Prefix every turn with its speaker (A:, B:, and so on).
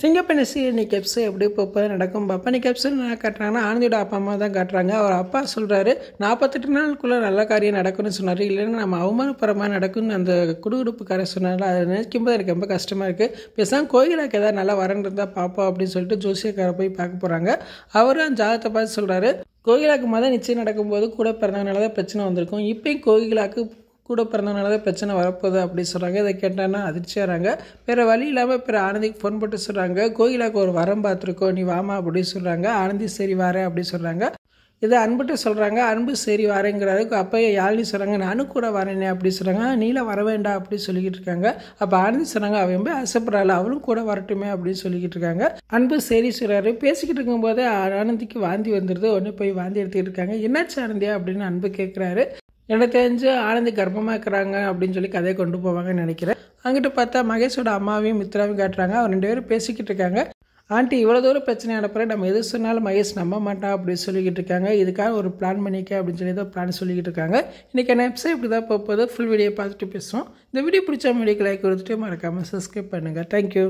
A: சிங்கப்பெண்ணசி இன்னைக்கு எபிசோட் எப்படி போப்போ நடக்கும் பார்ப்போம். இன்னைக்கு எபிசோட் என்ன காட்டுறாங்கன்னா ஆனந்தியோட அப்பா அம்மா தான் காட்டுறாங்க. அவர் அப்பா சொல்கிறாரு 48 நாளுக்குள்ளே நல்ல காரியம் நடக்கும்னு சொன்னார். இல்லைன்னா நம்ம அவமானப்பரமாக நடக்கும்னு அந்த குடுகுடுப்புக்கார சொன்னார். அதை நினைக்கும்போது எனக்கு ரொம்ப கஷ்டமாக இருக்குது. பேசாமல் கோயிலுக்கு ஏதாவது நல்லா வரன்னு இருந்தால் பார்ப்போம் அப்படின்னு சொல்லிட்டு ஜோசியக்காரை போய் பார்க்க போகிறாங்க. அவரும் ஜாதகத்தை பார்த்து சொல்கிறாரு, கோயிலாக்கு நிச்சயம் நடக்கும்போது கூட பிறந்தவனால தான் பிரச்சனை வந்திருக்கும். இப்போயும் கோயிலாக்கு கூட பிறந்தவனால தான் பிரச்சனை வரப்போகுது அப்படின்னு சொல்கிறாங்க. இதை கேட்டான்னா அதிர்ச்சியாகிறாங்க. வேறு வழி இல்லாமல் பிற ஆனந்திக்கு ஃபோன் போட்டு சொல்கிறாங்க, கோயிலாக்கு ஒரு வரம் பார்த்துருக்கோம், நீ வாமா அப்படின்னு சொல்கிறாங்க. ஆனந்தி சரி வரேன் அப்படின்னு சொல்கிறாங்க. இதை அன்புட்டு சொல்கிறாங்க. அன்பு சரி வரேங்கிறதுக்கு அப்போ யாழினி சொல்கிறாங்க, நானும் கூட வரேனே அப்படி சொல்கிறாங்க. நீல வர வேண்டாம் அப்படின்னு சொல்லிக்கிட்டு இருக்காங்க. அப்போ ஆனந்தி சொன்னாங்க, அவன் போய் ஆசைப்படுறாள், அவளும் கூட வரட்டுமே அப்படின்னு சொல்லிக்கிட்டு இருக்காங்க. அன்பு சரி சொல்கிறாரு. பேசிக்கிட்டு இருக்கும்போதே ஆனந்திக்கு வாந்தி வந்துடுது. உடனே போய் வாந்தி எடுத்துக்கிட்டு இருக்காங்க. என்னாச்சு ஆனந்தியா அப்படின்னு அன்பு கேட்குறாரு. எனக்கு தெரிஞ்சு ஆனந்தி கர்ப்பமாக இருக்கிறாங்க அப்படின்னு சொல்லி கதையை கொண்டு போவாங்கன்னு நினைக்கிறேன். அங்கிட்டு பார்த்தா மகேஷோட அம்மாவையும் மித்ராவையும் காட்டுறாங்க. அவர் 2 பேரும் பேசிக்கிட்டு இருக்காங்க. ஆண்டி இவ்வளோ தூரம் பிரச்சனை அனுப்புகிறேன், நம்ம எது சொன்னாலும் மகேஷ் நம்ப மாட்டான் அப்படின்னு சொல்லிக்கிட்டு இருக்காங்க. இதுக்காக ஒரு பிளான் பண்ணிக்க அப்படின்னு சொல்லி தான் பிளான் சொல்லிக்கிட்டு இருக்காங்க. இன்றைக்கி எபிசோட் இப்படி தான் போகுது. ஃபுல் வீடியோ பார்த்துட்டு பேசுவோம். இந்த வீடியோ பிடிச்ச வீடியோக்கு லைக் கொடுத்துட்டு மறக்காமல் சப்ஸ்கிரைப் பண்ணுங்கள். தேங்க்யூ.